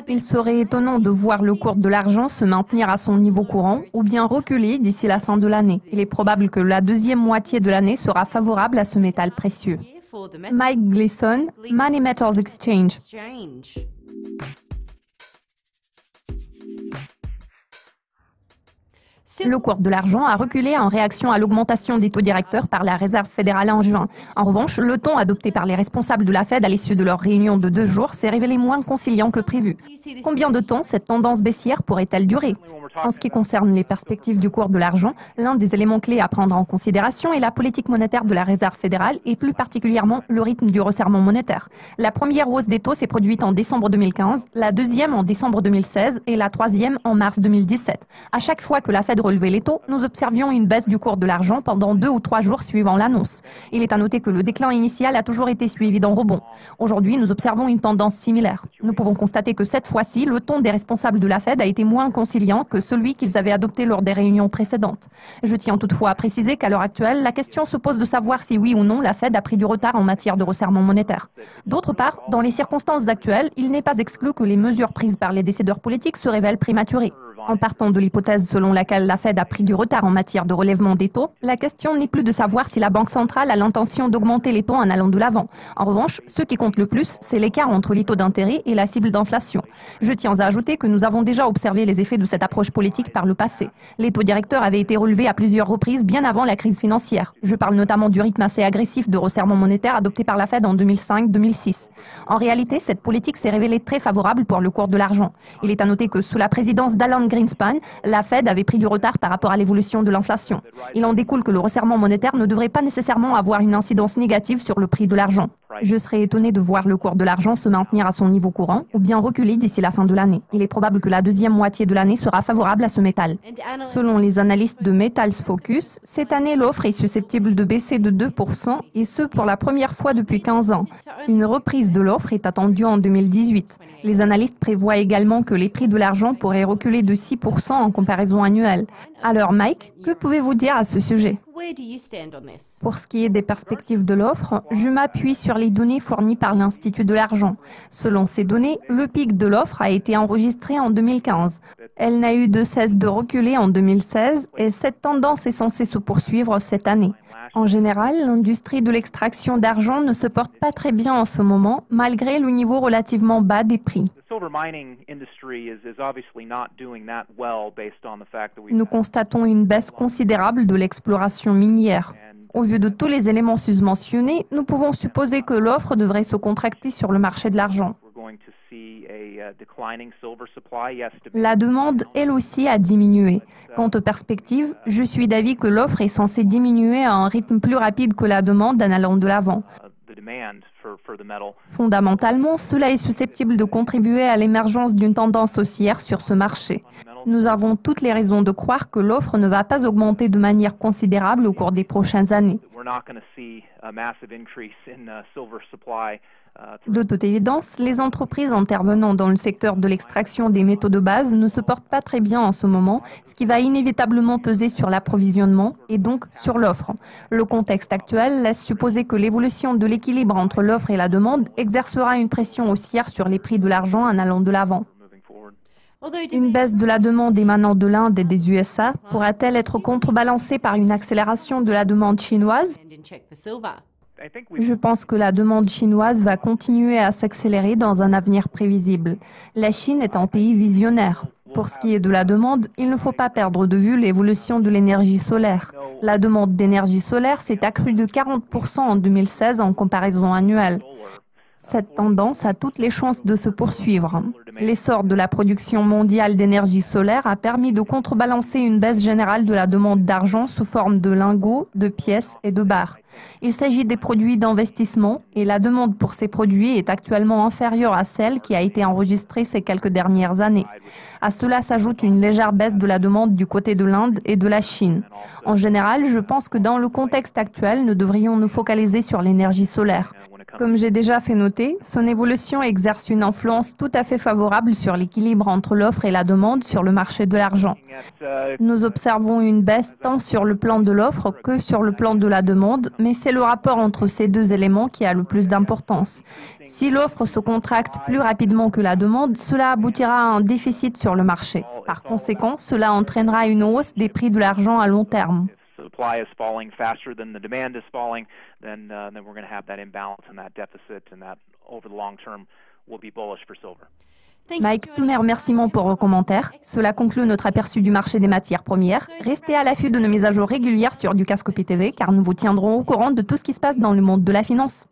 Il serait étonnant de voir le cours de l'argent se maintenir à son niveau courant ou bien reculer d'ici la fin de l'année. Il est probable que la deuxième moitié de l'année sera favorable à ce métal précieux. Mike Gleason, Money Metals Exchange. Le cours de l'argent a reculé en réaction à l'augmentation des taux directeurs par la Réserve fédérale en juin. En revanche, le ton adopté par les responsables de la Fed à l'issue de leur réunion de 2 jours s'est révélé moins conciliant que prévu. Combien de temps cette tendance baissière pourrait-elle durer ? En ce qui concerne les perspectives du cours de l'argent, l'un des éléments clés à prendre en considération est la politique monétaire de la Réserve fédérale et plus particulièrement le rythme du resserrement monétaire. La première hausse des taux s'est produite en décembre 2015, la deuxième en décembre 2016 et la troisième en mars 2017. À chaque fois que la Fed relevait les taux, nous observions une baisse du cours de l'argent pendant 2 ou 3 jours suivant l'annonce. Il est à noter que le déclin initial a toujours été suivi d'un rebond. Aujourd'hui, nous observons une tendance similaire. Nous pouvons constater que cette fois-ci, le ton des responsables de la Fed a été moins conciliant que celui qu'ils avaient adopté lors des réunions précédentes. Je tiens toutefois à préciser qu'à l'heure actuelle, la question se pose de savoir si oui ou non la Fed a pris du retard en matière de resserrement monétaire. D'autre part, dans les circonstances actuelles, il n'est pas exclu que les mesures prises par les décideurs politiques se révèlent prématurées. En partant de l'hypothèse selon laquelle la Fed a pris du retard en matière de relèvement des taux, la question n'est plus de savoir si la Banque centrale a l'intention d'augmenter les taux en allant de l'avant. En revanche, ce qui compte le plus, c'est l'écart entre les taux d'intérêt et la cible d'inflation. Je tiens à ajouter que nous avons déjà observé les effets de cette approche politique par le passé. Les taux directeurs avaient été relevés à plusieurs reprises bien avant la crise financière. Je parle notamment du rythme assez agressif de resserrement monétaire adopté par la Fed en 2005-2006. En réalité, cette politique s'est révélée très favorable pour le cours de l'argent. Il est à noter que sous la présidence d'Alan Greenspan, la Fed avait pris du retard par rapport à l'évolution de l'inflation. Il en découle que le resserrement monétaire ne devrait pas nécessairement avoir une incidence négative sur le prix de l'argent. Je serais étonné de voir le cours de l'argent se maintenir à son niveau courant ou bien reculer d'ici la fin de l'année. Il est probable que la deuxième moitié de l'année sera favorable à ce métal. Selon les analystes de Metals Focus, cette année, l'offre est susceptible de baisser de 2% et ce pour la première fois depuis 15 ans. Une reprise de l'offre est attendue en 2018. Les analystes prévoient également que les prix de l'argent pourraient reculer de 6% en comparaison annuelle. Alors Mike, que pouvez-vous dire à ce sujet ? Pour ce qui est des perspectives de l'offre, je m'appuie sur les données fournies par l'Institut de l'argent. Selon ces données, le pic de l'offre a été enregistré en 2015. Elle n'a eu de cesse de reculer en 2016 et cette tendance est censée se poursuivre cette année. En général, l'industrie de l'extraction d'argent ne se porte pas très bien en ce moment, malgré le niveau relativement bas des prix. Nous constatons une baisse considérable de l'exploration minière. Au vu de tous les éléments susmentionnés, nous pouvons supposer que l'offre devrait se contracter sur le marché de l'argent. La demande, elle aussi, a diminué. Quant aux perspectives, je suis d'avis que l'offre est censée diminuer à un rythme plus rapide que la demande en allant de l'avant. Fondamentalement, cela est susceptible de contribuer à l'émergence d'une tendance haussière sur ce marché. Nous avons toutes les raisons de croire que l'offre ne va pas augmenter de manière considérable au cours des prochaines années. De toute évidence, les entreprises intervenant dans le secteur de l'extraction des métaux de base ne se portent pas très bien en ce moment, ce qui va inévitablement peser sur l'approvisionnement et donc sur l'offre. Le contexte actuel laisse supposer que l'évolution de l'équilibre entre l'offre et la demande exercera une pression haussière sur les prix de l'argent en allant de l'avant. Une baisse de la demande émanant de l'Inde et des USA pourra-t-elle être contrebalancée par une accélération de la demande chinoise ? Je pense que la demande chinoise va continuer à s'accélérer dans un avenir prévisible. La Chine est un pays visionnaire. Pour ce qui est de la demande, il ne faut pas perdre de vue l'évolution de l'énergie solaire. La demande d'énergie solaire s'est accrue de 40% en 2016 en comparaison annuelle. Cette tendance a toutes les chances de se poursuivre. L'essor de la production mondiale d'énergie solaire a permis de contrebalancer une baisse générale de la demande d'argent sous forme de lingots, de pièces et de barres. Il s'agit des produits d'investissement et la demande pour ces produits est actuellement inférieure à celle qui a été enregistrée ces quelques dernières années. À cela s'ajoute une légère baisse de la demande du côté de l'Inde et de la Chine. En général, je pense que dans le contexte actuel, nous devrions nous focaliser sur l'énergie solaire. Comme j'ai déjà fait noter, son évolution exerce une influence tout à fait favorable sur l'équilibre entre l'offre et la demande sur le marché de l'argent. Nous observons une baisse tant sur le plan de l'offre que sur le plan de la demande, mais c'est le rapport entre ces deux éléments qui a le plus d'importance. Si l'offre se contracte plus rapidement que la demande, cela aboutira à un déficit sur le marché. Par conséquent, cela entraînera une hausse des prix de l'argent à long terme. Supply is falling faster than the demand is falling, then we're going to have that imbalance and that deficit, and that over the long term will be bullish for silver. Mike, tous mes remerciements pour vos commentaires. Cela conclut notre aperçu du marché des matières premières. Restez à l'affût de nos mises à jour régulières sur Dukascopy TV car nous vous tiendrons au courant de tout ce qui se passe dans le monde de la finance.